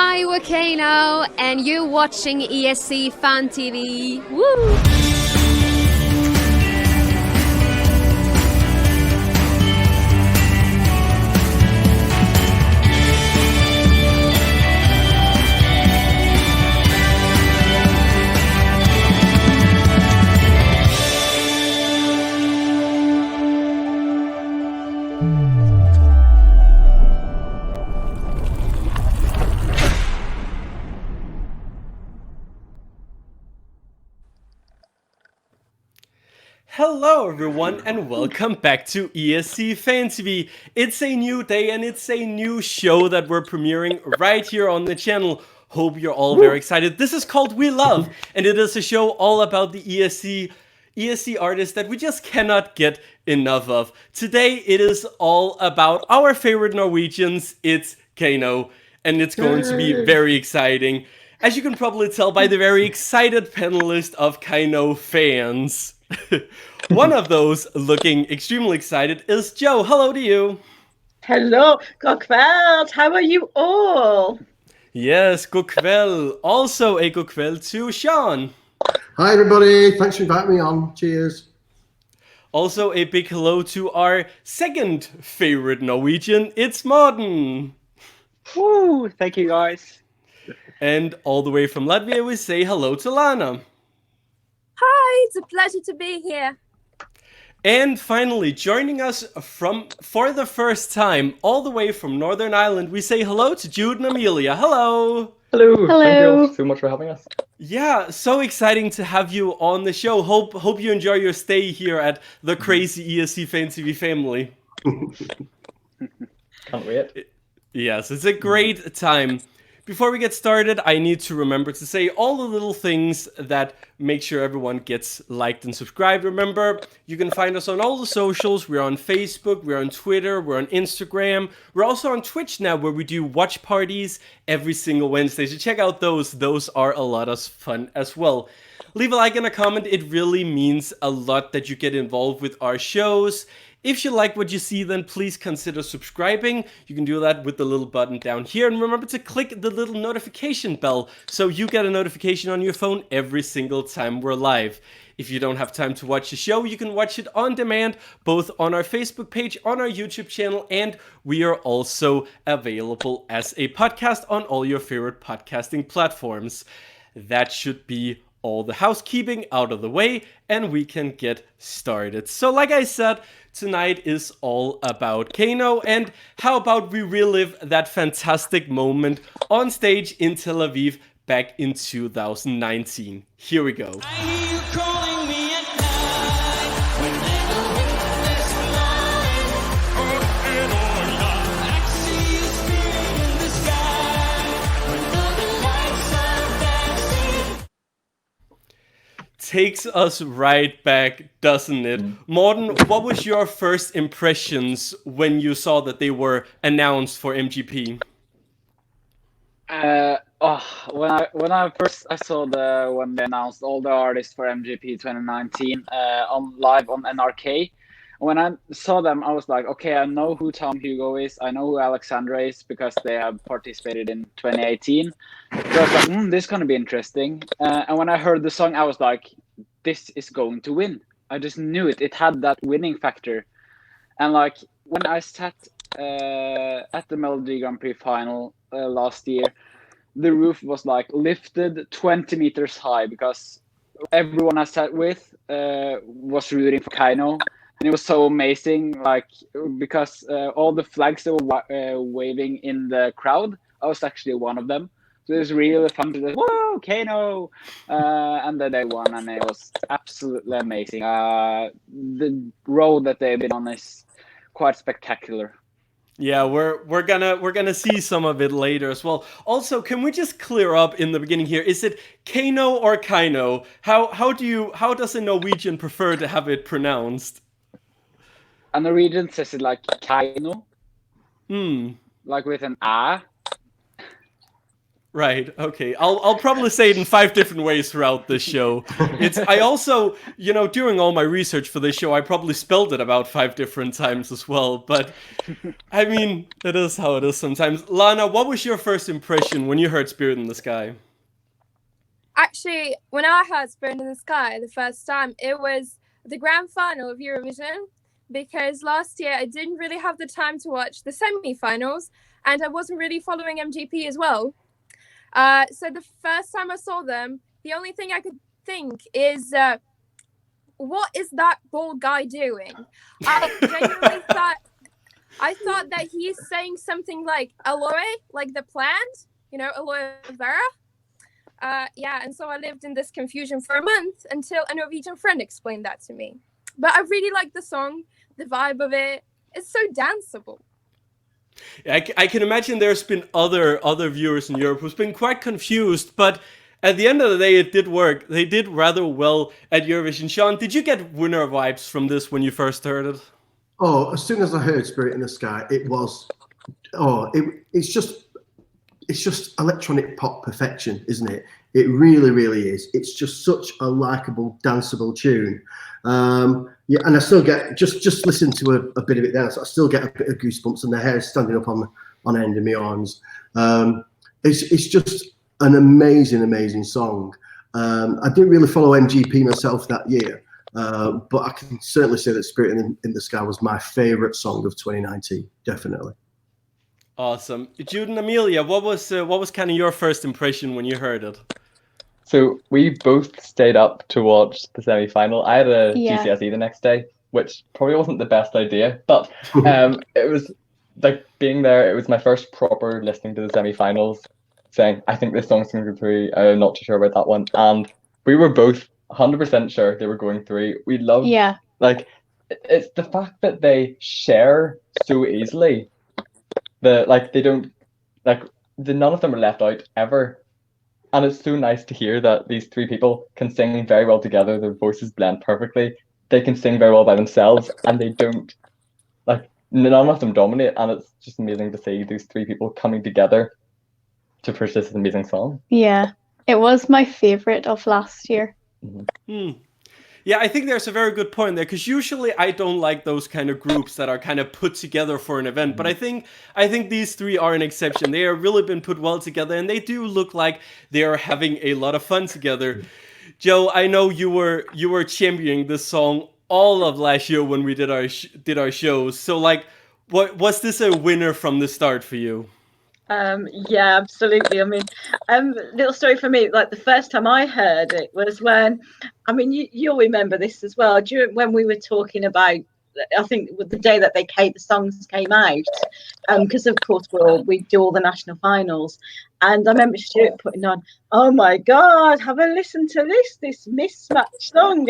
Hi, we're KEiiNO, and you're watching ESC Fan TV. Woo! Hello everyone and welcome back to ESC Fan TV. It's a new day and it's a new show that we're premiering right here on the channel. Hope you're all very excited. This is called We Love, and it is a show all about the ESC artists that we just cannot get enough of. Today it is all about our favorite Norwegians. It's KEiiNO, and it's going to be very exciting. As you can probably tell by the very excited panelist of KEiiNO fans. One of those looking extremely excited is Joe. Hello to you. Hello, god kveld. How are you all? Yes, god kväll. Also a god kväll to Sean. Hi everybody, thanks for inviting me on. Cheers. Also a big hello to our second favorite Norwegian. It's Morten. Woo! Thank you guys. And all the way from Latvia we say hello to Lana. Hi, it's a pleasure to be here. And finally, joining us for the first time, all the way from Northern Ireland, we say hello to Jude and Amelia. Hello! Hello! Hello. Thank you so much for having us. Yeah, so exciting to have you on the show. Hope you enjoy your stay here at the crazy ESC Fan TV family. Can't wait. Yes, it's a great time. Before we get started, I need to remember to say all the little things that make sure everyone gets liked and subscribed. Remember, you can find us on all the socials. We're on Facebook, we're on Twitter, we're on Instagram. We're also on Twitch now, where we do watch parties every single Wednesday. So check out those. Those are a lot of fun as well. Leave a like and a comment. It really means a lot that you get involved with our shows. If you like what you see, then please consider subscribing. You can do that with the little button down here. And remember to click the little notification bell so you get a notification on your phone every single time we're live. If you don't have time to watch the show, you can watch it on demand, both on our Facebook page, on our YouTube channel, and we are also available as a podcast on all your favorite podcasting platforms. That should be all the housekeeping out of the way, and we can get started. So like I said, tonight is all about KEiiNO, and how about we relive that fantastic moment on stage in Tel Aviv back in 2019. Here we go. Takes us right back, doesn't it? Morten, what was your first impressions when you saw that they were announced for MGP? When I first saw when they announced all the artists for MGP 2019 on live on NRK. When I saw them, I was like, okay, I know who Tom Hugo is. I know who Alexandra is because they have participated in 2018. So I was like, this is going to be interesting. And when I heard the song, I was like, this is going to win. I just knew it. It had that winning factor. And like when I sat at the Melody Grand Prix final last year, the roof was like lifted 20 meters high because everyone I sat with was rooting for KEiiNO. And it was so amazing, like, because all the flags that were waving in the crowd, I was actually one of them. So it was really fun to whoa, KEiiNO! And then they won, and it was absolutely amazing. The road that they've been on is quite spectacular. Yeah, we're gonna see some of it later as well. Also, can we just clear up in the beginning here? Is it KEiiNO or KEiiNO? How does a Norwegian prefer to have it pronounced? A Norwegian says it like KEiiNO. Hmm. Like with an A. Right. Okay. I'll probably say it in 5 different ways throughout this show. I also, during all my research for this show, I probably spelled it about 5 different times as well. But I mean, it is how it is sometimes. Lana, what was your first impression when you heard Spirit in the Sky? Actually, when I heard Spirit in the Sky the first time, it was the grand final of Eurovision, because last year I didn't really have the time to watch the semi-finals, and I wasn't really following MGP as well. So the first time I saw them, the only thing I could think is, what is that bald guy doing? I genuinely thought that he's saying something like aloe, like the plant, aloe vera. And so I lived in this confusion for a month until a Norwegian friend explained that to me. But I really like the song, the vibe of it. It's so danceable. I can imagine there's been other viewers in Europe who's been quite confused, but at the end of the day, it did work. They did rather well at Eurovision. Sean, did you get winner vibes from this when you first heard it? Oh, as soon as I heard Spirit in the Sky, it was, it's just electronic pop perfection, isn't it? It really, really is. It's just such a likable, danceable tune. And I still get, just listen to a bit of it there, so I still get a bit of goosebumps and the hair standing up on end of my arms. It's just an amazing song. I didn't really follow MGP myself that year, but I can certainly say that Spirit in the Sky was my favourite song of 2019, definitely. Awesome. Jude and Amelia, what was kind of your first impression when you heard it? So we both stayed up to watch the semi-final. I had a GCSE the next day, which probably wasn't the best idea, but it was like being there. It was my first proper listening to the semi-finals, saying, I think this song's going to go through. I'm not too sure about that one. And we were both 100% sure they were going through. We loved, it's the fact that they share so easily. None of them are left out ever. And it's so nice to hear that these 3 people can sing very well together. Their voices blend perfectly. They can sing very well by themselves, and they don't, none of them dominate. And it's just amazing to see these 3 people coming together to push this amazing song. Yeah, it was my favorite of last year. Yeah, I think there's a very good point there, because usually I don't like those kind of groups that are kind of put together for an event. But I think these 3 are an exception. They have really been put well together, and they do look like they are having a lot of fun together. Joe, I know you were championing this song all of last year when we did our shows. So was this a winner from the start for you? Yeah, absolutely. I mean, little story for me, like the first time I heard it was when, I mean, you'll remember this as well, when we were talking about, I think the day that the songs came out, because of course we do all the national finals, and I remember Stuart putting on, oh my God, have a listen to this mismatched song,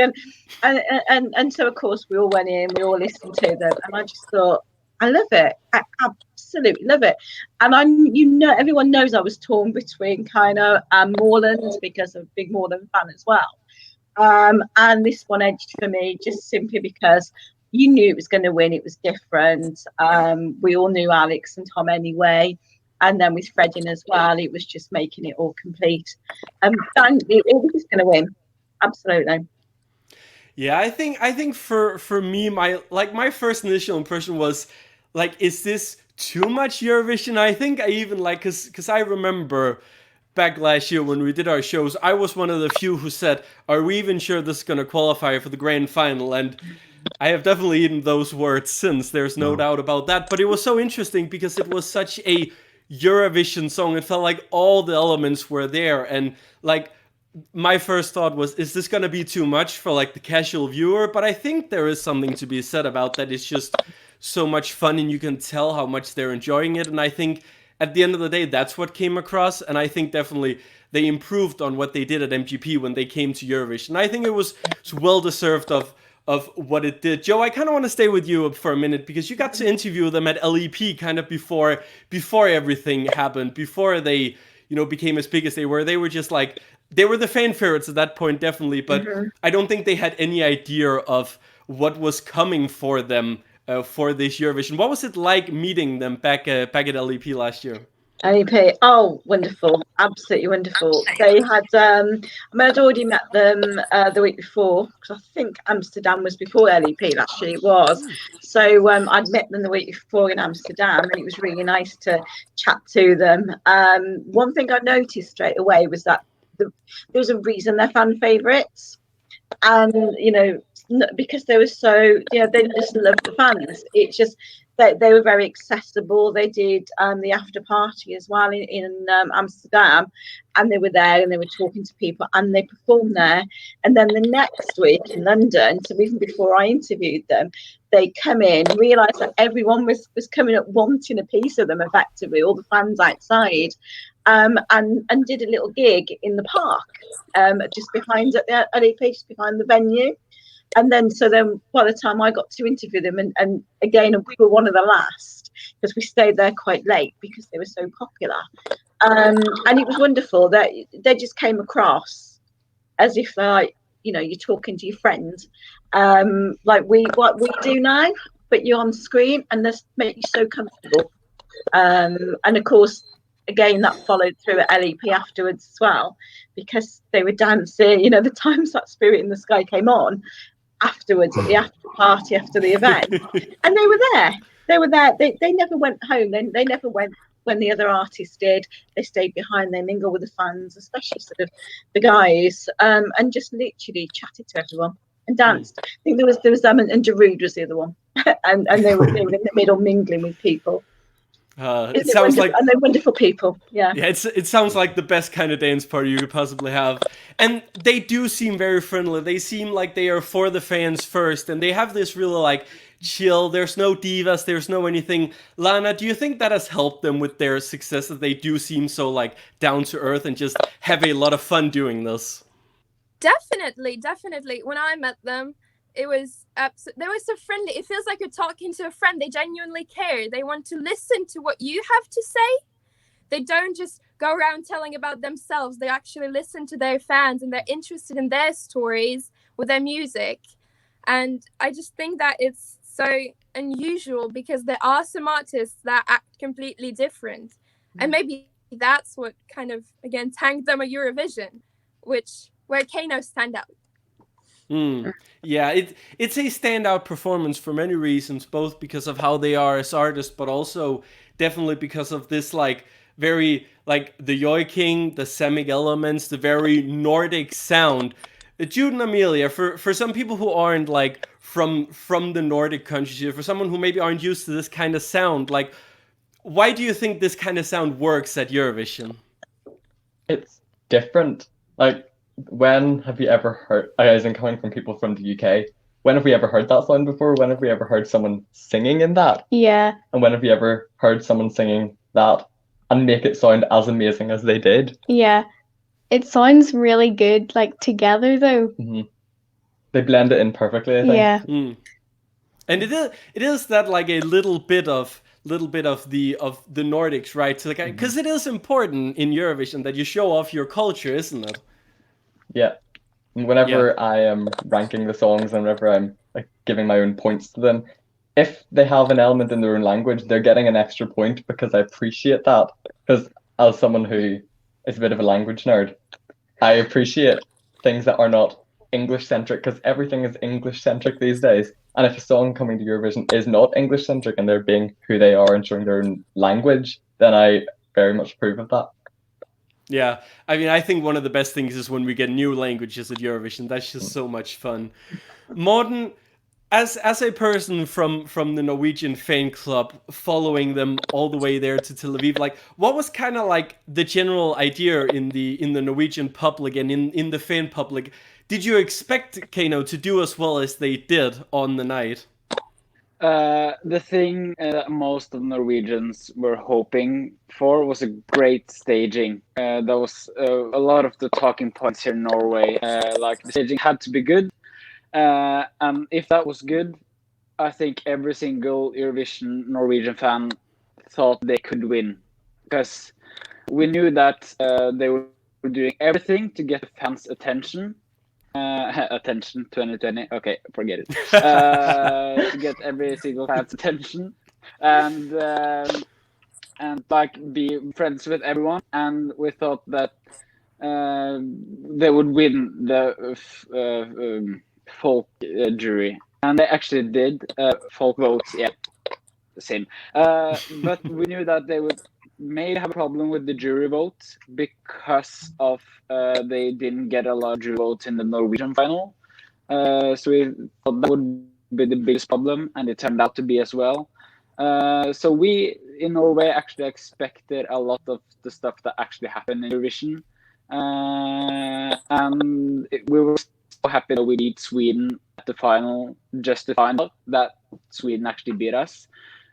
and so of course we all went in, we all listened to them, and I just thought, I love it. I absolutely love it. And everyone knows I was torn between KEiiNO and Moreland, because I'm a big Moreland fan as well. And this one edged for me just simply because you knew it was going to win. It was different. We all knew Alex and Tom anyway. And then with Fred in as well, it was just making it all complete. It was just going to win. Absolutely. Yeah, I think for me, my first initial impression was, is this too much Eurovision? I think I even because I remember back last year when we did our shows, I was one of the few who said, are we even sure this is going to qualify for the grand final? And I have definitely eaten those words since, there's no doubt about that. But it was so interesting because it was such a Eurovision song. It felt like all the elements were there. And my first thought was, is this going to be too much for the casual viewer? But I think there is something to be said about that. It's just so much fun, and you can tell how much they're enjoying it. And I think at the end of the day, that's what came across. And I think definitely they improved on what they did at MGP when they came to Eurovision. I think it was well deserved of what it did. Joe, I kind of want to stay with you for a minute, because you got to interview them at LEP kind of before everything happened, before they became as big as they were. They were just they were the fan favorites at that point, definitely, but I don't think they had any idea of what was coming for them for this Eurovision. What was it like meeting them back at LEP last year? LEP. Oh, wonderful. Absolutely wonderful. They had, I mean, I'd already met them the week before, because I think Amsterdam was before LEP, actually, it was. So I'd met them the week before in Amsterdam, and it was really nice to chat to them. One thing I noticed straight away was that there was a reason they're fan favourites. And, you know, because they were so, you know, they just loved the fans. It's just, they were very accessible. They did the after party as well in Amsterdam, and they were there and they were talking to people and they performed there. And then the next week in London, so even before I interviewed them, they come in, realised that everyone was coming up wanting a piece of them, effectively, all the fans outside, and did a little gig in the park, just behind at the LEP, just behind the venue. And then, so then by the time I got to interview them, and again, we were one of the last because we stayed there quite late because they were so popular. And it was wonderful that they just came across as if, like, you know, you're talking to your friends, like what we do now, but you're on screen, and this make you so comfortable. And of course, again, that followed through at LEP afterwards as well, because they were dancing, you know, the times that Spirit in the Sky came on afterwards at the after party after the event, and they were there. They never went home. They never went when the other artists did. They stayed behind. They mingled with the fans, especially sort of the guys, and just literally chatted to everyone and danced. I think there was them, and Darude was the other one, and they were in the middle mingling with people. It sounds like, and they're wonderful people. Yeah. It sounds like the best kind of dance party you could possibly have, and they do seem very friendly. They seem like they are for the fans first, and they have this really like chill. There's no divas. There's no anything. Lana, do you think that has helped them with their success? That they do seem so like down to earth and just have a lot of fun doing this? Definitely. When I met them, it was they were so friendly. It feels like you're talking to a friend. They genuinely care. They want to listen to what you have to say. They don't just go around telling about themselves. They actually listen to their fans, and they're interested in their stories with their music. And I just think that it's so unusual, because there are some artists that act completely different. And maybe that's what kind of, again, tanked them at Eurovision, where KEiiNO stand out. Yeah, it's a standout performance for many reasons, both because of how they are as artists, but also definitely because of this like very like the yoiking, the semic elements, the very Nordic sound. Jude and Amelia, for some people who aren't like from the Nordic countries, for someone who maybe aren't used to this kind of sound, like, why do you think this kind of sound works at Eurovision? It's different. Like, when have you ever heard, as in coming from people from the UK, when have we ever heard that sound before? When have we ever heard someone singing in that? Yeah. And when have you ever heard someone singing that and make it sound as amazing as they did? Yeah. It sounds really good, like, together, though. Mm-hmm. They blend it in perfectly, I think. Yeah. And it is that like a little bit of the Nordics, right? So, like, because it is important in Eurovision that you show off your culture, isn't it? Yeah. Whenever I am ranking the songs and whenever I'm like giving my own points to them, if they have an element in their own language, they're getting an extra point, because I appreciate that. Because as someone who is a bit of a language nerd, I appreciate things that are not English-centric, because everything is English-centric these days. And if a song coming to Eurovision is not English-centric and they're being who they are and showing their own language, then I very much approve of that. Yeah, I mean, I think one of the best things is when we get new languages at Eurovision. That's just so much fun. Morten, as a person from the Norwegian fan club, following them all the way there to Tel Aviv, like, what was kind of like the general idea in the Norwegian public and in the fan public? Did you expect KEiiNO to do as well as they did on the night? The thing that most of Norwegians were hoping for was a great staging. That was a lot of the talking points here in Norway. Like, the staging had to be good. And if that was good, I think every single Eurovision Norwegian fan thought they could win. Because we knew that they were doing everything to get the fans' attention. Attention 2020, okay, forget it. To get every single fan's attention, and and like be friends with everyone, and we thought that they would win the folk jury, and they actually did. Folk votes, yeah, same. But we knew that they would maybe have a problem with the jury vote because of they didn't get a lot of jury votes in the Norwegian final. So we thought that would be the biggest problem, and it turned out to be as well. So we in Norway actually expected a lot of the stuff that actually happened in Eurovision, and we were so happy that we beat Sweden at the final, just to find out that Sweden actually beat us.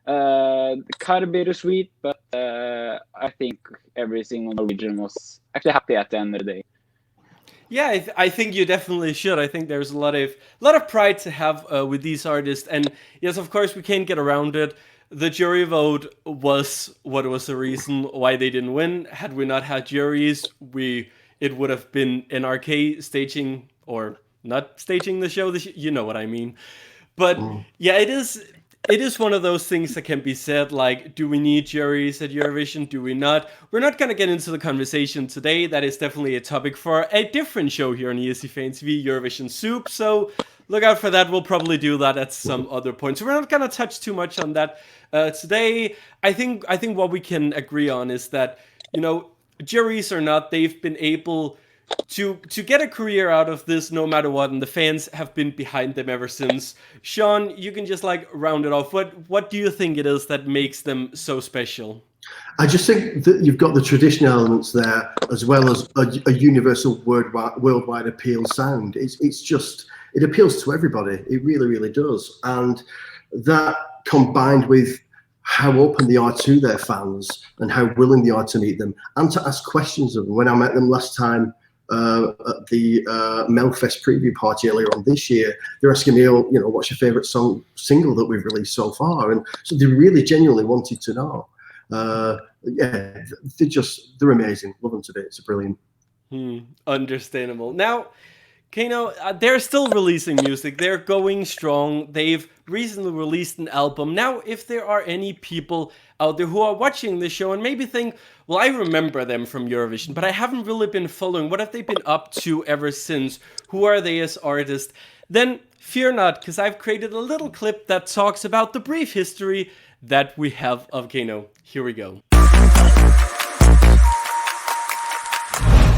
Kind of bittersweet, but I think every single Norwegian was actually happy at the end of the day. Yeah, I think you definitely should. I think there's a lot of pride to have with these artists, and yes, of course, we can't get around it. The jury vote was what was the reason why they didn't win. Had we not had juries, it would have been NRK staging, or not staging the show. You know what I mean. But yeah, it is one of those things that can be said, like, do we need juries at Eurovision? Do we not? We're not going to get into the conversation today. That is definitely a topic for a different show here on ESC Fan TV, Eurovision Soup. So look out for that. We'll probably do that at some other point. So we're not going to touch too much on that today. I think what we can agree on is that, you know, juries or not, they've been able to get a career out of this no matter what, and the fans have been behind them ever since. Sean, you can just like round it off. What do you think it is that makes them so special? I just think that you've got the traditional elements there, as well as a universal worldwide appeal sound. It appeals to everybody. It really, really does. And that combined with how open they are to their fans and how willing they are to meet them and to ask questions of them. When I met them last time at the Melfest preview party earlier on this year, they're asking me, oh, you know, what's your favourite single that we've released so far? And so they really genuinely wanted to know. Yeah, they're amazing. Love them to bits. It's brilliant. Understandable. Now, KEiiNO, they're still releasing music. They're going strong. They've recently released an album. Now, if there are any people out there who are watching this show and maybe think, well, I remember them from Eurovision, but I haven't really been following. What have they been up to ever since? Who are they as artists? Then fear not, because I've created a little clip that talks about the brief history that we have of KEiiNO. Here we go.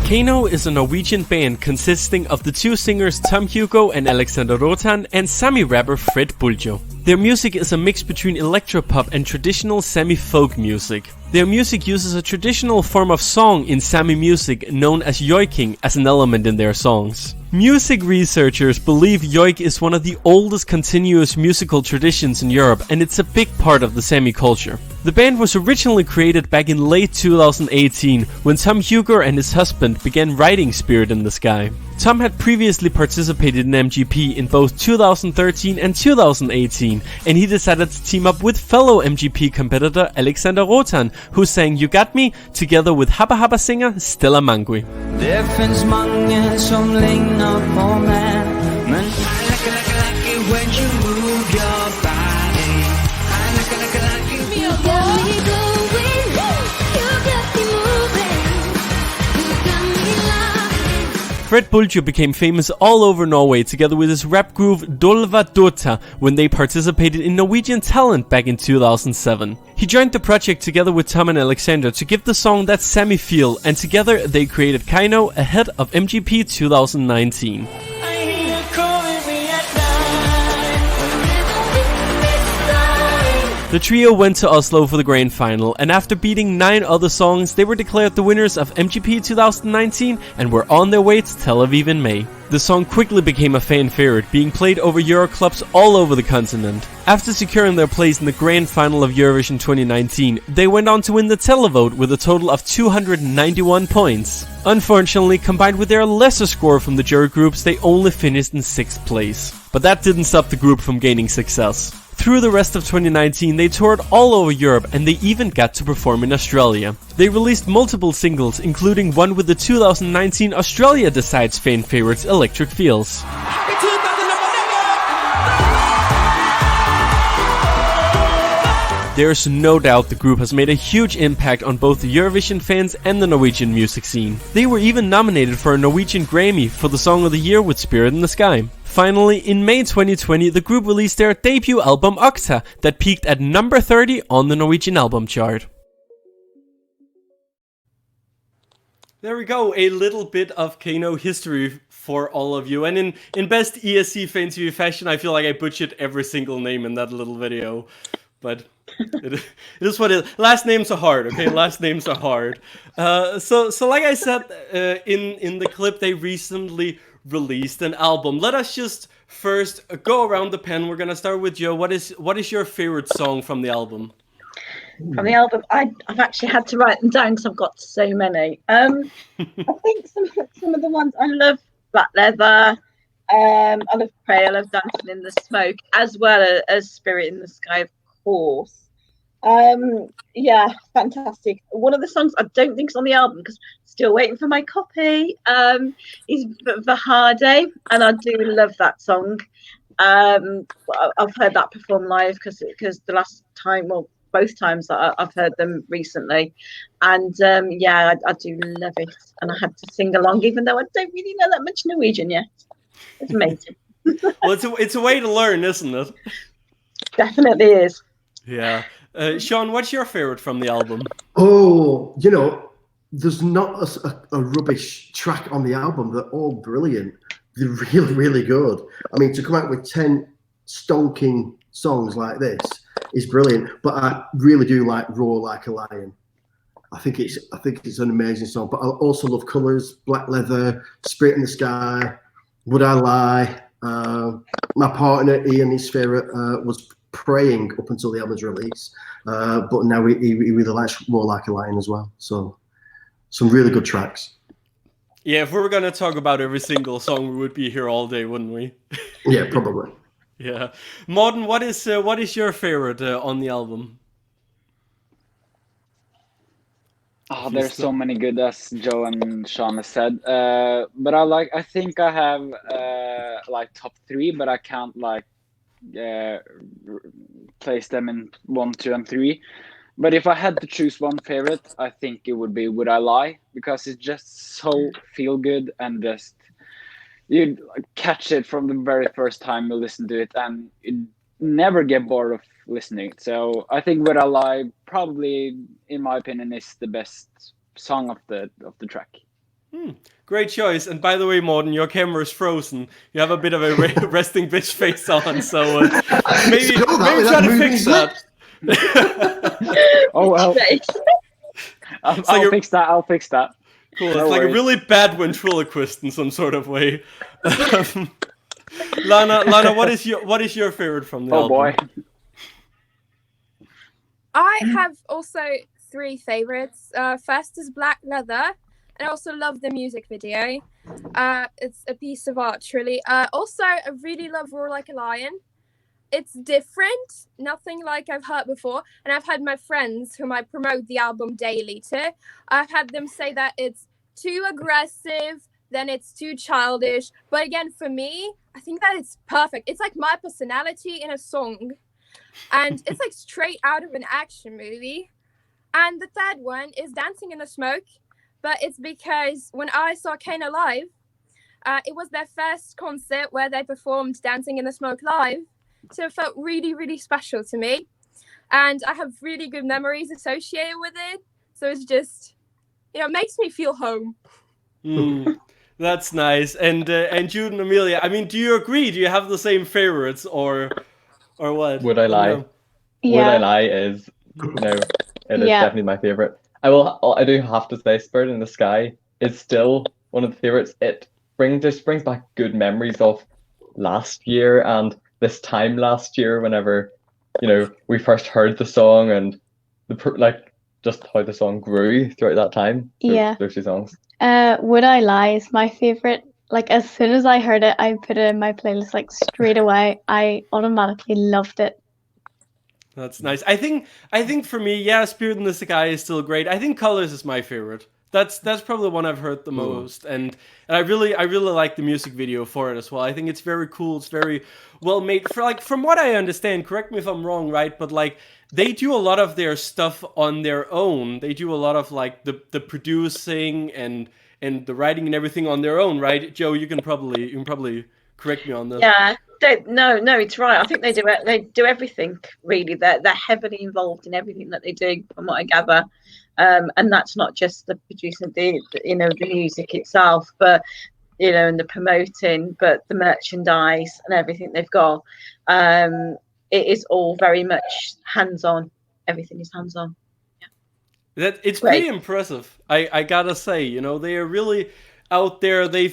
KEiiNO is a Norwegian band consisting of the two singers Tom Hugo and Alexander Rotan and Sami rapper Fred Buljo. Their music is a mix between electropop and traditional Sami folk music. Their music uses a traditional form of song in Sami music known as joiking as an element in their songs. Music researchers believe joik is one of the oldest continuous musical traditions in Europe, and it's a big part of the Sami culture. The band was originally created back in late 2018 when Tom Hugo and his husband began writing Spirit in the Sky. Tom had previously participated in MGP in both 2013 and 2018, and he decided to team up with fellow MGP competitor Alexander Rotan, who sang You Got Me together with Habba Habba singer Stella Mangui. Det finns många som lignar på mig, men I like it when you move your body. I like it you got me going, you got me moving, you got me laughing. Fred Buljo became famous all over Norway together with his rap group Dolva Dota when they participated in Norwegian Talent back in 2007. He joined the project together with Tom and Alexander to give the song that Sami feel, and together they created KEiiNO ahead of MGP 2019. The trio went to Oslo for the grand final, and after beating 9 other songs, they were declared the winners of MGP 2019 and were on their way to Tel Aviv in May. The song quickly became a fan favorite, being played over Euro clubs all over the continent. After securing their place in the grand final of Eurovision 2019, they went on to win the televote with a total of 291 points. Unfortunately, combined with their lesser score from the jury groups, they only finished in 6th place. But that didn't stop the group from gaining success. Through the rest of 2019, they toured all over Europe, and they even got to perform in Australia. They released multiple singles, including one with the 2019 Australia Decides fan favorites Electric Feels. There's no doubt the group has made a huge impact on both the Eurovision fans and the Norwegian music scene. They were even nominated for a Norwegian Grammy for the Song of the Year with Spirit in the Sky. Finally, in May 2020, the group released their debut album Okta that peaked at number 30 on the Norwegian album chart. There we go, a little bit of KEiiNO history for all of you. And in best ESC Fan TV fashion, I feel like I butchered every single name in that little video. But it is what it is. Last names are hard, okay? Last names are hard. So like I said in the clip, they recently released an album. Let us just first go around the pen. We're gonna start with Joe. What is your favorite song from the album? From the album, I've actually had to write them down because I've got so many. I think some of the ones I love, Black Leather. I love Pray. I love Dancing in the Smoke, as well as Spirit in the Sky, of course. Yeah, fantastic. One of the songs I don't think is on the album because still waiting for my copy. Is Vahade, and I do love that song. I've heard that performed live because the last time, well, both times that I've heard them recently, and yeah, I do love it, and I had to sing along even though I don't really know that much Norwegian yet. It's amazing. Well, it's a way to learn, isn't it? Definitely is. Yeah. Sean, what's your favorite from the album? Oh, you know, there's not a rubbish track on the album. They're all brilliant. They're really, really good. I mean, to come out with 10 stonking songs like this is brilliant. But I really do like Roar Like a Lion. I think it's an amazing song. But I also love Colours, Black Leather, Spirit in the Sky, Would I Lie? My partner Ian, his favorite, was Praying up until the album's release, but now he really likes Roar Like a Lion as well. So some really good tracks. Yeah, if we were gonna talk about every single song, we would be here all day, wouldn't we? Yeah, probably. Yeah, Morten, what is your favorite on the album? Oh, there's so many good, as Joe and Sean has said. But I think I have like top 3, but I can't like place them in 1, 2, and 3. But if I had to choose one favorite, I think it would be Would I Lie, because it's just so feel good, and just you catch it from the very first time you listen to it, and you never get bored of listening. So I think Would I Lie probably, in my opinion, is the best song of the track. Great choice. And by the way, Morten, your camera is frozen. You have a bit of a resting bitch face on, so maybe try to fix that. Oh well. I'll fix that. I'll fix that. Cool. It's like a really bad ventriloquist in some sort of way. Lana, what is your favorite from the album? Oh boy. I have also 3 favorites. First is Black Leather. And I also love the music video. It's a piece of art, truly. Also, I really love Roar Like a Lion. It's different, nothing like I've heard before. And I've had my friends whom I promote the album daily to. I've had them say that it's too aggressive, then it's too childish. But again, for me, I think that it's perfect. It's like my personality in a song. And it's like straight out of an action movie. And the third one is Dancing in the Smoke. But it's because when I saw KEiiNO live, it was their first concert where they performed Dancing in the Smoke live. So it felt really, really special to me. And I have really good memories associated with it. So it's just, it makes me feel home. That's nice. And Jude and Amelia, I mean, do you agree? Do you have the same favorites or what? Would I Lie? Yeah. Would I Lie is, it is definitely my favorite. I do have to say Spirit in the Sky is still one of the favorites. It just brings back good memories of last year and this time last year, whenever we first heard the song, and just how the song grew throughout that time. Those 2 songs. Would I Lie is my favorite. Like, as soon as I heard it, I put it in my playlist like straight away. I automatically loved it. That's nice. I think for me, Spirit in the Sky is still great. I think Colours is my favorite. That's probably the one I've heard the most, and I really like the music video for it as well. I think it's very cool. It's very well made. For like, from what I understand, correct me if I'm wrong, right? But like, they do a lot of their stuff on their own. They do a lot of like the producing and the writing and everything on their own, right? Joe, you can probably correct me on this. Yeah, no, it's right. I think they do everything really. They're heavily involved in everything that they do, from what I gather. And that's not just the producing the music itself, but and the promoting, but the merchandise and everything they've got. It is all very much hands-on. Everything is hands-on. That it's Great. pretty impressive. I gotta say, they are really out there. They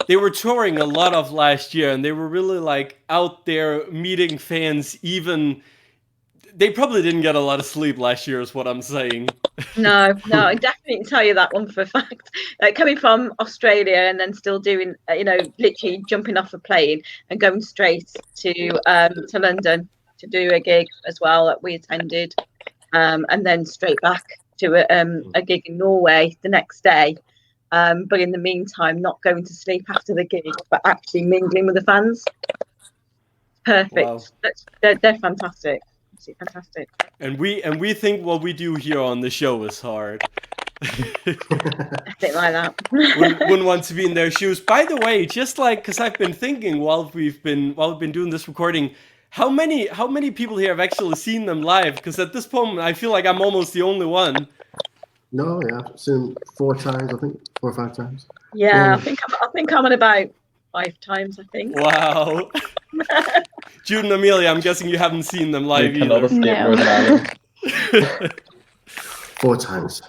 were touring a lot of last year, and they were really like out there meeting fans. Even they probably didn't get a lot of sleep last year, is what I'm saying. No, I definitely can tell you that one for a fact. Coming from Australia and then still doing, literally jumping off a plane and going straight to London to do a gig as well that we attended, and then straight back to a gig in Norway the next day. But in the meantime, not going to sleep after the gig, but actually mingling with the fans. Perfect. Wow. They're fantastic. Fantastic. And we think what we do here on the show is hard. I think like that. Wouldn't want to be in their shoes. By the way, just like, because I've been thinking while we've been doing this recording, how many people here have actually seen them live? Because at this moment, I feel like I'm almost the only one. No, yeah, I've seen 4 times, I think, 4 or 5 times. Yeah, I think I'm on about 5 times. I think. Wow. Jude and Amelia, I'm guessing you haven't seen them live You cannot either. escape Northern Ireland. 4 times.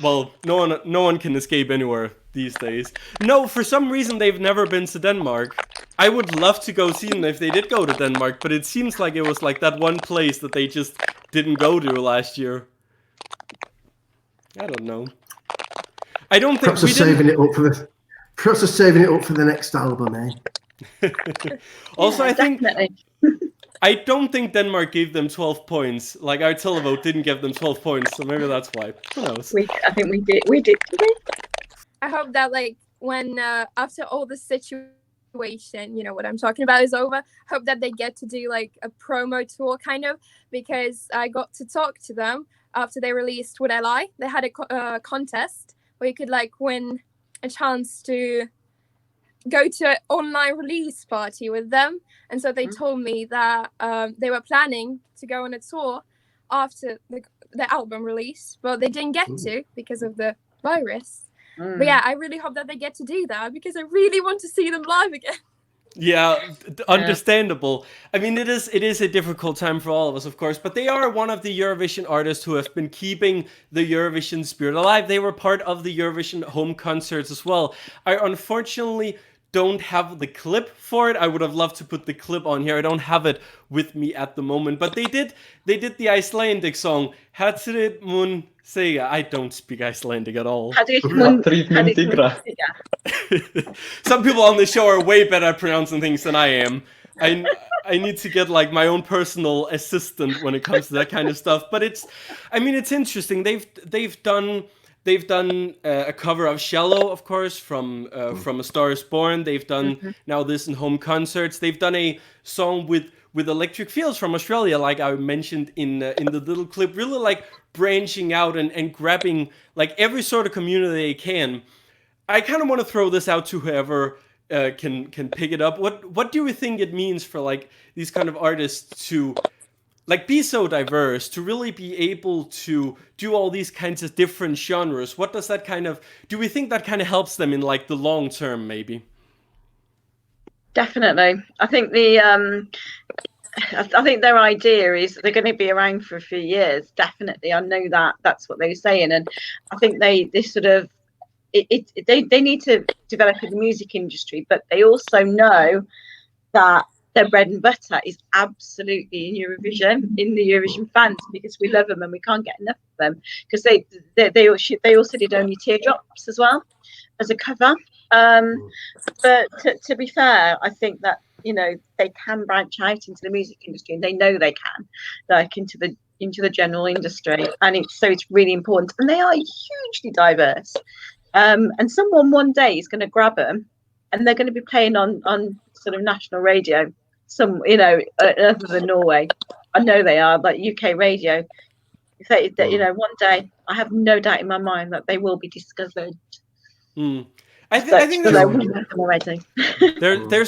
Well, no one can escape anywhere these days. No, for some reason they've never been to Denmark. I would love to go see them if they did go to Denmark, but it seems like it was like that one place that they just didn't go to last year. I don't know. I don't think Perhaps they're saving it up for the next album, eh? Also, yeah, I think definitely. I don't think Denmark gave them 12 points. Like, our televote didn't give them 12 points, so maybe that's why. Who knows? I think we did. We did. I hope that like when after all the situation, what I'm talking about, is over, hope that they get to do like a promo tour kind of, because I got to talk to them after they released Would I Lie. They had a contest where you could like win a chance to go to an online release party with them, and so they told me that they were planning to go on a tour after the album release, but they didn't get to because of the virus. But yeah, I really hope that they get to do that, because I really want to see them live again. Yeah, understandable. I mean, it is a difficult time for all of us, of course, but they are one of the Eurovision artists who have been keeping the Eurovision spirit alive. They were part of the Eurovision home concerts as well. I unfortunately don't have the clip for it. I would have loved to put the clip on here. I don't have it with me at the moment, but they did the Icelandic song Hatrit mun segja. I don't speak Icelandic at all. Some people on the show are way better at pronouncing things than I am. I need to get like my own personal assistant when it comes to that kind of stuff. But it's interesting. They've done a cover of Shallow, of course, from A Star Is Born. They've done now this in home concerts. They've done a song with Electric Fields from Australia, like I mentioned in the little clip. Really like branching out and grabbing like every sort of community they can. I kind of want to throw this out to whoever can pick it up. What do you think it means for like these kind of artists to like be so diverse, to really be able to do all these kinds of different genres? What does that do we think that kind of helps them in like the long term, maybe? Definitely. I think I think their idea is they're going to be around for a few years. Definitely. I know that's what they're saying. And I think they sort of, they need to develop in the music industry, but they also know that their bread and butter is absolutely in Eurovision, in the Eurovision fans, because we love them and we can't get enough of them. Because they also did Only Teardrops as well as a cover. But to be fair, I think that they can branch out into the music industry, and they know they can, like into the into the general industry, and it's really important. And they are hugely diverse. And someone one day is going to grab them, and they're going to be playing on sort of national radio. Some, other than Norway, I know they are, like UK radio. That one day, I have no doubt in my mind that they will be discovered. I think there's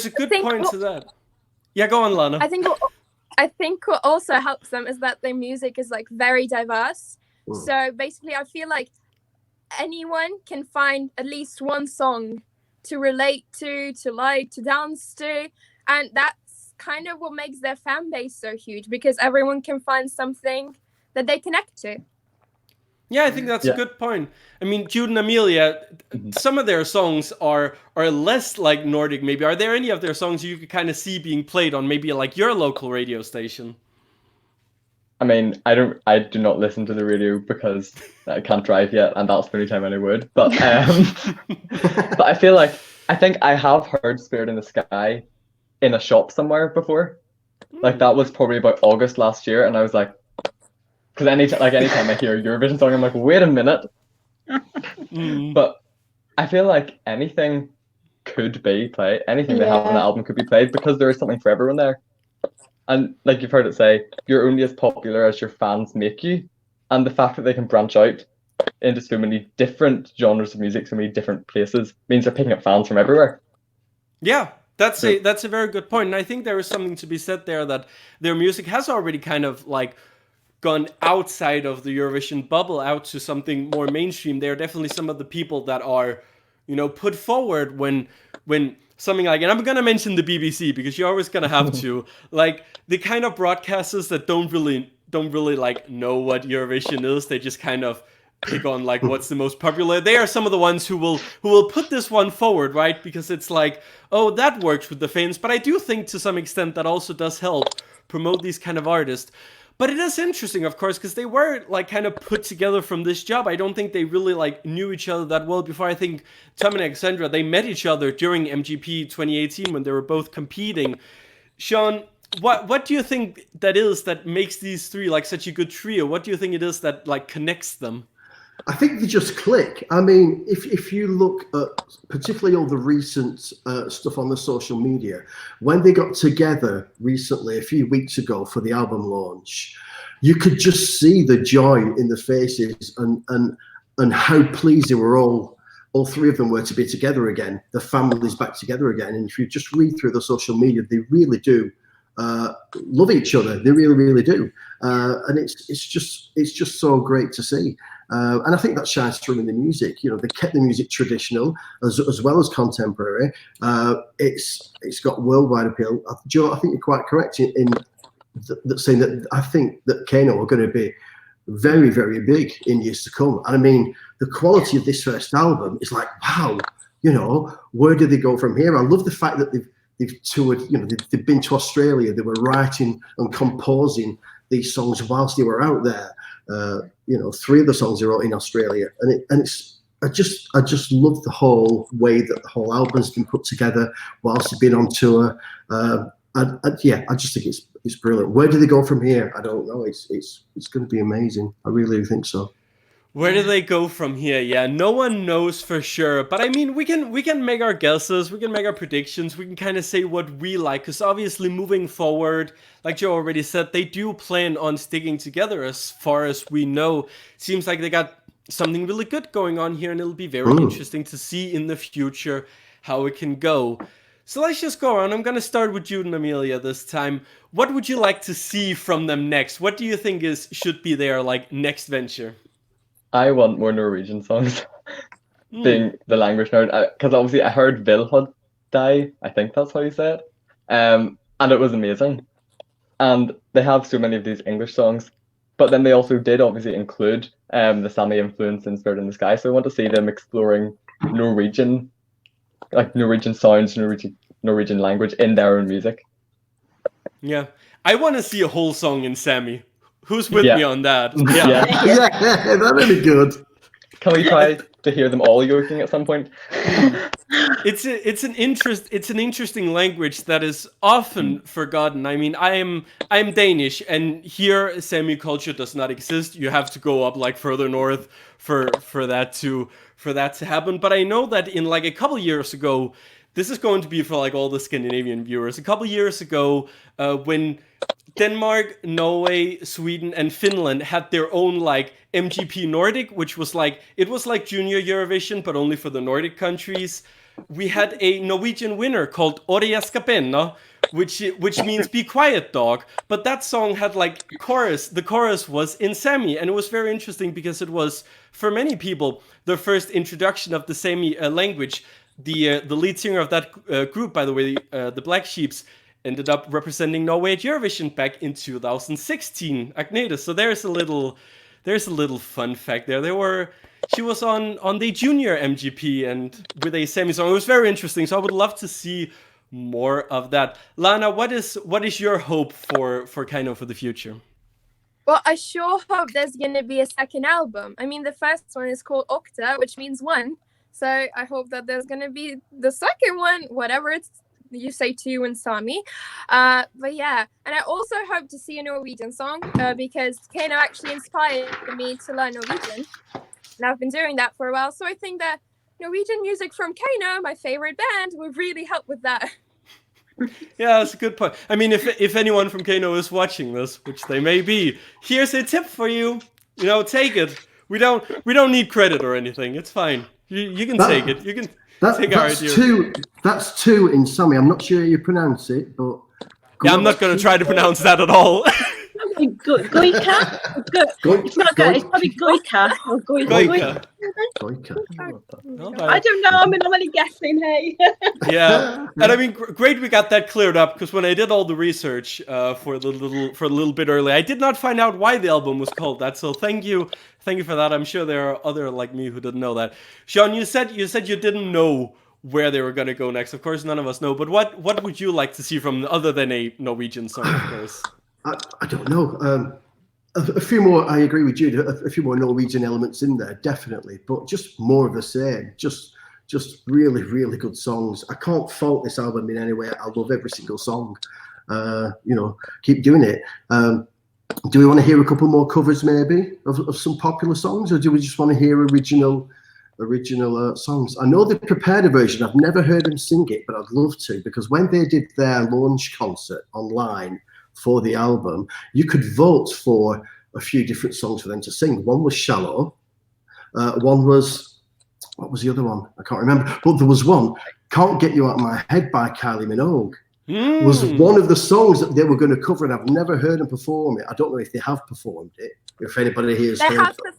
a good point what, to that. Yeah, go on, Lana. I think what also helps them is that their music is like very diverse. So basically, I feel like anyone can find at least one song to relate to like, to dance to, and that's kind of what makes their fan base so huge, because everyone can find something that they connect to. Yeah, I think that's a good point. I mean, Jude and Amelia, some of their songs are less like Nordic maybe. Are there any of their songs you could kind of see being played on maybe like your local radio station? I mean, I do not listen to the radio because I can't drive yet, and that's the only time I would. But but I think I have heard Spirit in the Sky in a shop somewhere before. Like that was probably about August last year, and I was like, because anytime I hear a Eurovision song, I'm like, wait a minute. But I feel like anything could be played, anything they have on the album could be played, because there is something for everyone there. And like you've heard it say, you're only as popular as your fans make you. And the fact that they can branch out into so many different genres of music, so many different places, means they're picking up fans from everywhere. Yeah, that's a very good point. And I think there is something to be said there, that their music has already kind of like gone outside of the Eurovision bubble, out to something more mainstream. There are definitely some of the people that are, put forward when something like, and I'm gonna mention the BBC because you're always gonna have to, like the kind of broadcasters that don't really like know what Eurovision is. They just kind of pick on like what's the most popular. They are some of the ones who will put this one forward, right? Because it's like, oh, that works with the fans. But I do think to some extent that also does help promote these kind of artists. But it is interesting, of course, because they were like kind of put together from this job. I don't think they really like knew each other that well before. I think Tom and Alexandra, they met each other during MGP 2018 when they were both competing. Sean, what do you think that is that makes these three like such a good trio? What do you think it is that like connects them? I think they just click. I mean, if you look at particularly all the recent stuff on the social media, when they got together recently, a few weeks ago for the album launch, you could just see the joy in the faces and how pleased they were all three of them were to be together again. The family's back together again. And if you just read through the social media, they really do love each other. They really, really do. And it's just so great to see. And I think that shines through in the music. They kept the music traditional as well as contemporary. It's got worldwide appeal. Joe, I think you're quite correct in saying that I think that KEiiNO are going to be very, very big in years to come. And I mean, the quality of this first album is like, wow, where do they go from here? I love the fact that they've toured, they've been to Australia. They were writing and composing these songs whilst they were out there. 3 of the songs they wrote in Australia, and I just love the whole way that the whole album's been put together whilst they've been on tour. I just think it's brilliant. Where do they go from here? I don't know. It's going to be amazing. I really think so. Where do they go from here? Yeah, no one knows for sure. But I mean, we can make our guesses, we can make our predictions, we can kind of say what we like. Because obviously moving forward, like Joe already said, they do plan on sticking together as far as we know. Seems like they got something really good going on here, and it'll be very interesting to see in the future how it can go. So let's just go around. I'm going to start with Jude and Amelia this time. What would you like to see from them next? What do you think should be their like next venture? I want more Norwegian songs, being the language nerd. Because obviously I heard Vilhod Die, I think that's how you say it, and it was amazing. And they have so many of these English songs, but then they also did obviously include the Sami influence in Spirit in the Sky. So I want to see them exploring Norwegian sounds, Norwegian language in their own music. Yeah, I want to see a whole song in Sami. Who's with me on that? Yeah, that'd be good. Can we try to hear them all yoking at some point. It's an interesting language that is often forgotten. I mean, I'm Danish, and here Sami culture does not exist. You have to go up like further north for that to happen. But I know that in like a couple years ago, this is going to be for like all the Scandinavian viewers. A couple years ago, when Denmark, Norway, Sweden, and Finland had their own like MGP Nordic, which was like Junior Eurovision, but only for the Nordic countries. We had a Norwegian winner called Orja Skapenna, which means "be quiet, dog." But that song had like chorus. The chorus was in Sami, and it was very interesting because it was for many people the first introduction of the Sami language. The lead singer of that group, by the way, the Black Sheeps, ended up representing Norway at Eurovision back in 2016. Agneta. So there's a little fun fact there. She was on the junior MGP and with a Sami song. It was very interesting. So I would love to see more of that. Lana, what is your hope for KEiiNO for the future? Well, I sure hope there's going to be a second album. I mean, the first one is called Octa, which means one. So I hope that there's going to be the second one, whatever it's you say two in Sami. But yeah, and I also hope to see a Norwegian song because KEiiNO actually inspired me to learn Norwegian. And I've been doing that for a while. So I think that Norwegian music from KEiiNO, my favorite band, would really help with that. Yeah, that's a good point. I mean, if anyone from KEiiNO is watching this, which they may be, here's a tip for you. Take it. We don't need credit or anything. It's fine. You can take it. You can take our idea. That's two in Sami. I'm not sure how you pronounce it, but yeah, I'm not going to try to pronounce that at all. Goika? It's probably Goika or Goika. I don't know. I'm only guessing. Hey. Yeah, and I mean, great. We got that cleared up because when I did all the research for a little bit earlier, I did not find out why the album was called that. So thank you for that. I'm sure there are other like me who didn't know that. Sean, you said you didn't know where they were going to go next. Of course, none of us know. But what would you like to see from them other than a Norwegian song, of course? I don't know. A few more, I agree with you, a few more Norwegian elements in there, definitely. But just more of the same. Just really, really good songs. I can't fault this album in any way. I love every single song. Keep doing it. Do we want to hear a couple more covers maybe of some popular songs? Or do we just want to hear original songs? I know they prepared a version. I've never heard them sing it, but I'd love to, because when they did their launch concert online for the album, you could vote for a few different songs for them to sing. One was Shallow. One was, what was the other one? I can't remember. But there was one, Can't Get You Out of My Head by Kylie Minogue. Was one of the songs that they were going to cover, and I've never heard them perform it. I don't know if they have performed it, if anybody here has heard it.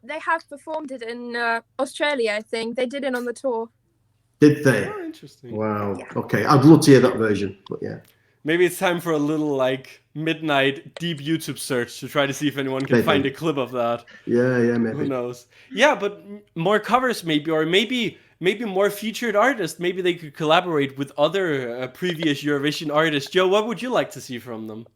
They have performed it in Australia, I think. They did it on the tour. Did they? Oh, interesting. Wow. Yeah. Okay, I'd love to hear that version, but yeah. Maybe it's time for a little like midnight deep YouTube search to try to see if anyone can find a clip of that. Yeah, maybe. Who knows? Yeah, but more covers maybe, or maybe more featured artists. Maybe they could collaborate with other previous Eurovision artists. Joe, what would you like to see from them?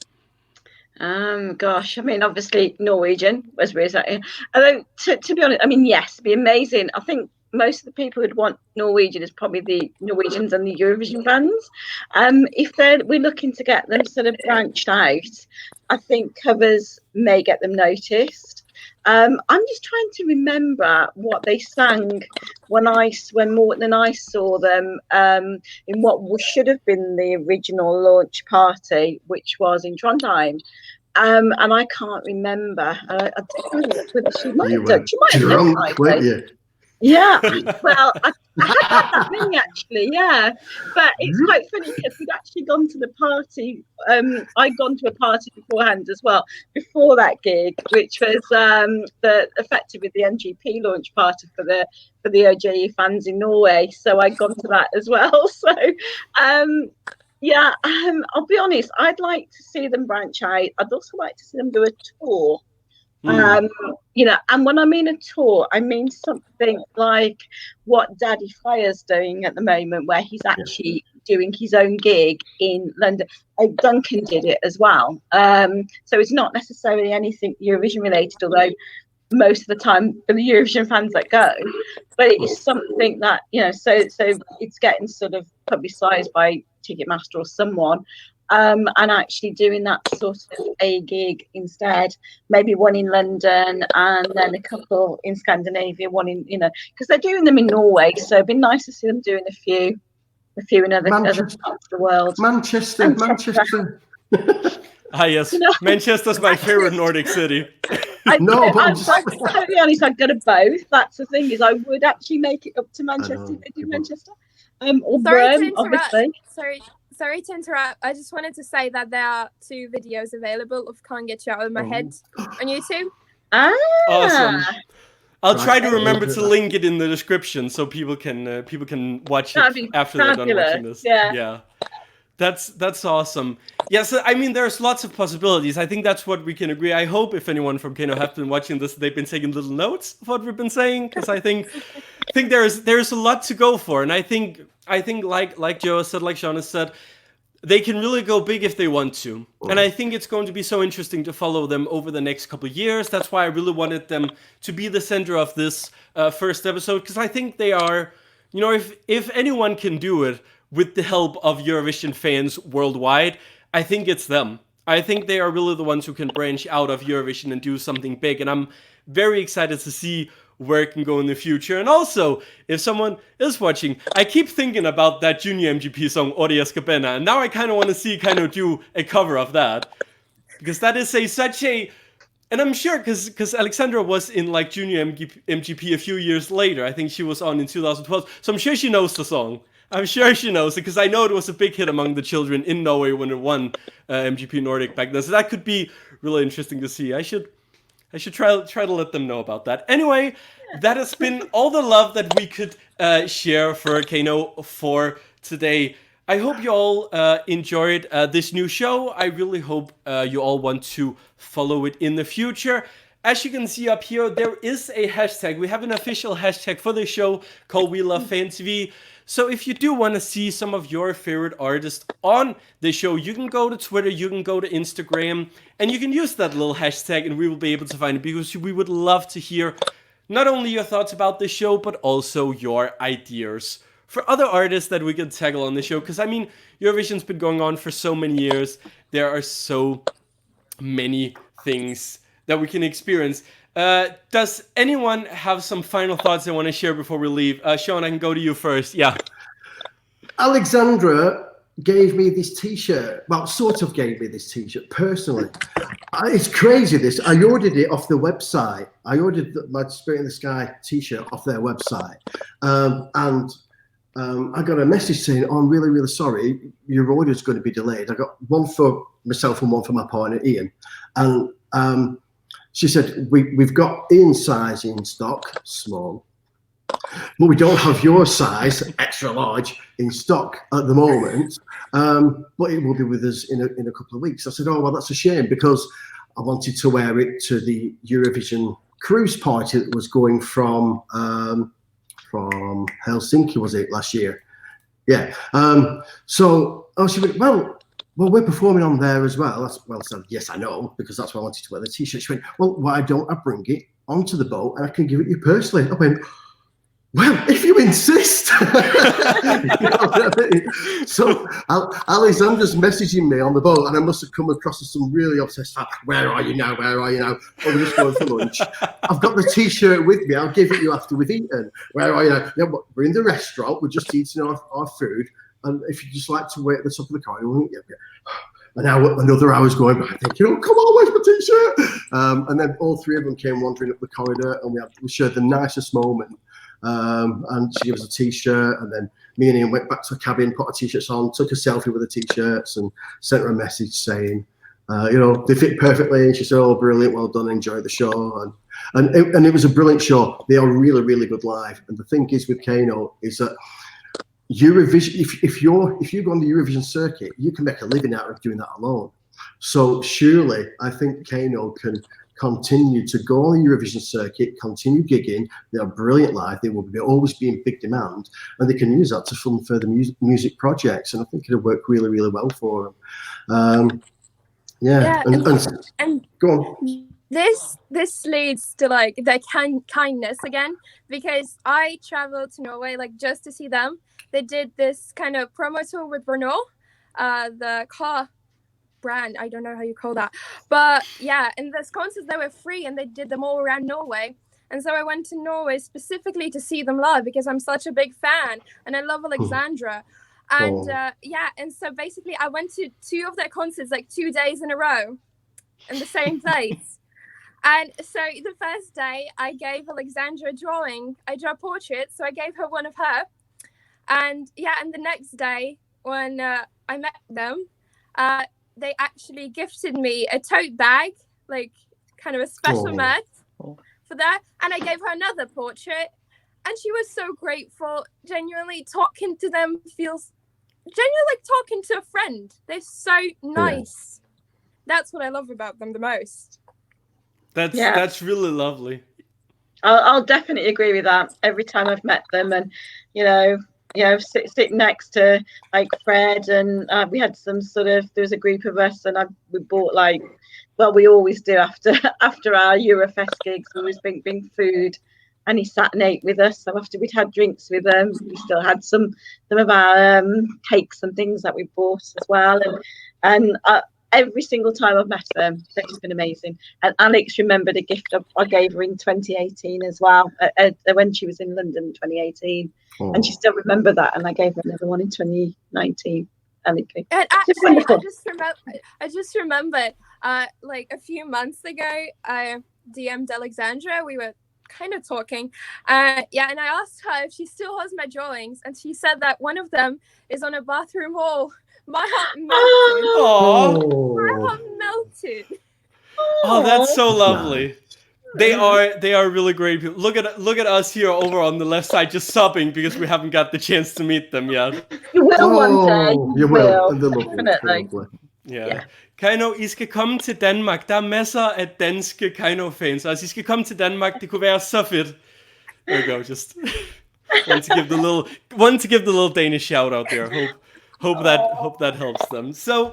Gosh, I mean, obviously Norwegian was really. Although to be honest, I mean, yes, it'd be amazing. I think most of the people who'd want Norwegian is probably the Norwegians and the Eurovision fans. If we're looking to get them sort of branched out, I think covers may get them noticed. I'm just trying to remember what they sang when Morten and I saw them in what should have been the original launch party, which was in Trondheim. And I can't remember. I don't know whether she might have done. She might have done, weren't you? Yeah, well, I had that many actually, yeah. But it's quite funny because we'd actually gone to the party. I'd gone to a party beforehand as well, before that gig, which was effectively the MGP launch party for the OJE fans in Norway. So I'd gone to that as well. So, I'll be honest, I'd like to see them branch out. I'd also like to see them do a tour. And when I mean a tour, I mean something like what Daddy Fire's doing at the moment, where he's actually doing his own gig in London. Duncan did it as well. So it's not necessarily anything Eurovision related, although most of the time for the Eurovision fans that go, but it is something that, you know, so it's getting sort of publicised by Ticketmaster or someone, and actually doing that sort of a gig instead, maybe one in London and then a couple in Scandinavia, one in, you know, because they're doing them in Norway, so it'd be nice to see them doing a few in other parts of the world. Manchester. Ah, yes. Manchester's my favorite Nordic city. I'm totally honest, I'd go to both. That's the thing, is I would actually make it up to Manchester if they did Manchester. Or Bern, obviously. Sorry to interrupt. I just wanted to say that there are 2 videos available of Can't Get You Out of My Head on YouTube. Awesome. I'll try to remember to link it in the description so people can watch it after they're done watching this. Yeah. That's awesome. Yeah, so I mean, there's lots of possibilities. I think that's what we can agree. I hope if anyone from KEiiNO have been watching this, they've been taking little notes of what we've been saying, because I think there's a lot to go for, and I think like Joe said, like Sean has said, they can really go big if they want to. And I think it's going to be so interesting to follow them over the next couple of years. That's why I really wanted them to be the center of this first episode, because I think they are, you know, if anyone can do it with the help of Eurovision fans worldwide, I think it's them. I think they are really the ones who can branch out of Eurovision and do something big. And I'm very excited to see where it can go in the future. And also, if someone is watching, I keep thinking about that junior MGP song, Orias Cabena, and now I kind of want to see KEiiNO do a cover of that. Because that is such a... And I'm sure, because Alexandra was in like junior MGP a few years later. I think she was on in 2012. So I'm sure she knows the song. I'm sure she knows it, because I know it was a big hit among the children in Norway when it won MGP Nordic back then. So that could be really interesting to see. I should try to let them know about that. Anyway, that has been all the love that we could share for KEiiNO for today. I hope you all enjoyed this new show. I really hope you all want to follow it in the future. As you can see up here, there is a hashtag. We have an official hashtag for the show called We Love Fan TV. So if you do want to see some of your favorite artists on the show, you can go to Twitter, you can go to Instagram, and you can use that little hashtag, and we will be able to find it, because we would love to hear not only your thoughts about the show, but also your ideas for other artists that we can tackle on the show. Because, I mean, Eurovision's been going on for so many years. There are so many things that we can experience. Does anyone have some final thoughts they want to share before we leave? Sean, I can go to you first. Yeah. Alexandra gave me this t-shirt. Well, sort of gave me this t-shirt personally. It's crazy, this. I ordered it off the website. I ordered my Spirit in the Sky t-shirt off their website. And I got a message saying, oh, I'm really, really sorry. Your order is going to be delayed. I got one for myself and one for my partner, Ian. And she said, we've got Ian's size in stock, small, but we don't have your size, extra large, in stock at the moment, but it will be with us in a couple of weeks. I said, oh, well, that's a shame, because I wanted to wear it to the Eurovision cruise party that was going from Helsinki, was it, last year? Yeah. So she went, well, we're performing on there as well. I said, yes, I know, because that's why I wanted to wear the t-shirt. She went, well, why don't I bring it onto the boat and I can give it you personally? I went, well, if you insist. You know what I mean? So Alexandra's messaging me on the boat, and I must have come across as some really obsessed fan. Where are you now? Where are you now? Oh, we're just going for lunch. I've got the t-shirt with me. I'll give it you after we've eaten. Where are you now? Yeah, we're in the restaurant. We're just eating our food. And if you just like to wait at the top of the car, another hour's going by, thinking, oh, come on, where's my t-shirt? And then all three of them came wandering up the corridor, and we shared the nicest moment. And she gave us a t-shirt, and then me and Ian went back to the cabin, put our t-shirts on, took a selfie with the t-shirts, and sent her a message saying, they fit perfectly. And she said, oh, brilliant, well done, enjoy the show. And it was a brilliant show. They are really, really good live. And the thing is with KEiiNO is that Eurovision, if you go on the Eurovision circuit, you can make a living out of doing that alone. So surely I think KEiiNO can continue to go on the Eurovision circuit, continue gigging. They are brilliant live. They will always be in big demand, and they can use that to fund further music projects. And I think it'll work really, really well for them. And go on. this leads to like their kindness again, because I traveled to Norway like just to see them. They did this kind of promo tour with Renault, the car brand. I don't know how you call that, but yeah, and those concerts, they were free and they did them all around Norway. And so I went to Norway specifically to see them live because I'm such a big fan and I love Alexandra. And and so basically I went to 2 of their concerts like 2 days in a row in the same place. And so the first day I gave Alexandra a drawing. I drew a portrait, so I gave her one of her. And and the next day when I met them, they actually gifted me a tote bag, like kind of a special merch for that. And I gave her another portrait. And she was so grateful. Genuinely talking to them feels genuinely like talking to a friend. They're so nice. That's what I love about them the most. That's really lovely. I'll definitely agree with that. Every time I've met them, and sit next to like Fred, and we had some sort of, there was a group of us, and we bought like, well, we always do after our Eurofest gigs, we always bring food, and he sat and ate with us. So after we'd had drinks with them, we still had some of our cakes and things that we bought as well, and every single time I've met them, they've just been amazing. And Alex remembered a gift I gave her in 2018 as well, when she was in London in 2018. And she still remembered that. And I gave her another one in 2019. And actually, I just remembered, like a few months ago, I DM'd Alexandra. We were kind of talking. And I asked her if she still has my drawings. And she said that one of them is on a bathroom wall. My heart melted. My heart melted. Oh, that's so lovely. They are really great people. Look at us here over on the left side, just sobbing because we haven't got the chance to meet them yet. You will one day. You will. Definitely. Yeah. KEiiNO, I skal komme til Danmark. Der er masser af danske KEiiNO-fans. Altså, I skal komme til Danmark. Det kunne være så fedt. There you go. Just want to give the little Danish shout out there. Hope that helps them. So,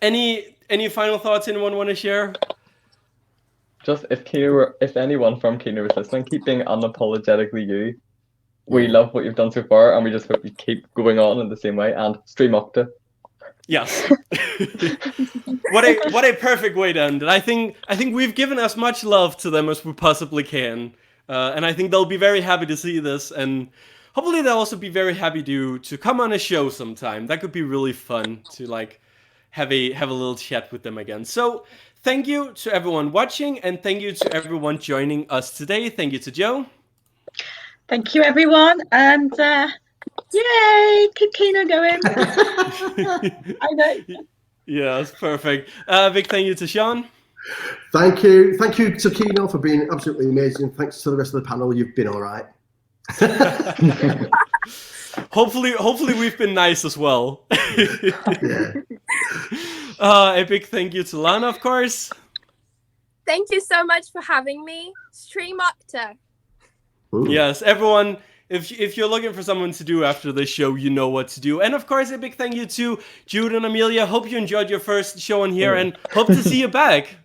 any final thoughts anyone want to share? Just if anyone from KEiiNO is listening, keep being unapologetically you. We love what you've done so far, and we just hope you keep going on in the same way and stream Octa. Yes. What a perfect way to end it. I think we've given as much love to them as we possibly can, and I think they'll be very happy to see this, and hopefully they'll also be very happy to come on a show sometime. That could be really fun to like have a little chat with them again. So thank you to everyone watching, and thank you to everyone joining us today. Thank you to Joe. Thank you, everyone, and yay, keep KEiiNO going. I know. Yeah, that's perfect. Big thank you to Sean. Thank you to KEiiNO for being absolutely amazing. Thanks to the rest of the panel. You've been all right. Hopefully we've been nice as well. Yeah. A big thank you to Lana, of course. Thank you so much for having me. Stream Octa. Yes, everyone, if you're looking for someone to do after this show, you know what to do. And of course, a big thank you to Jude and Amelia. Hope you enjoyed your first show on here, and hope to see you back.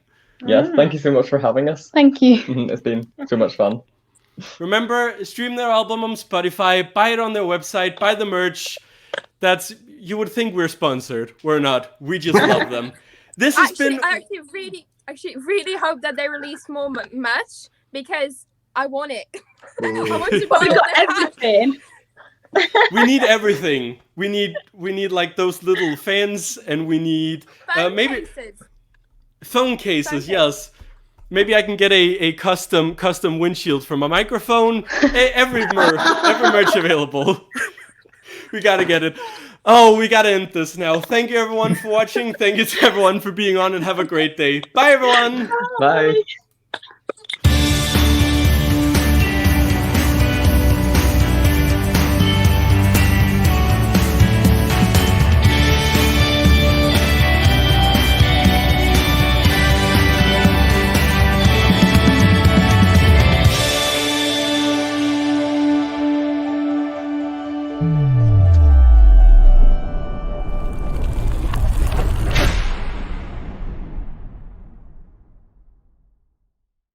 Yes, thank you so much for having us. Thank you. It's been so much fun. Remember, stream their album on Spotify, buy it on their website, buy the merch. You would think we're sponsored. We're not. We just love them. This has been. I actually really hope that they release more merch, because I want it. I want to buy everything. We need everything. We need like those little fans, and we need maybe phone cases. Yes. Maybe I can get a custom windshield for my microphone. Every merch available. We gotta get it. Oh, we gotta end this now. Thank you everyone for watching. Thank you to everyone for being on, and have a great day. Bye everyone. Bye. Thank you.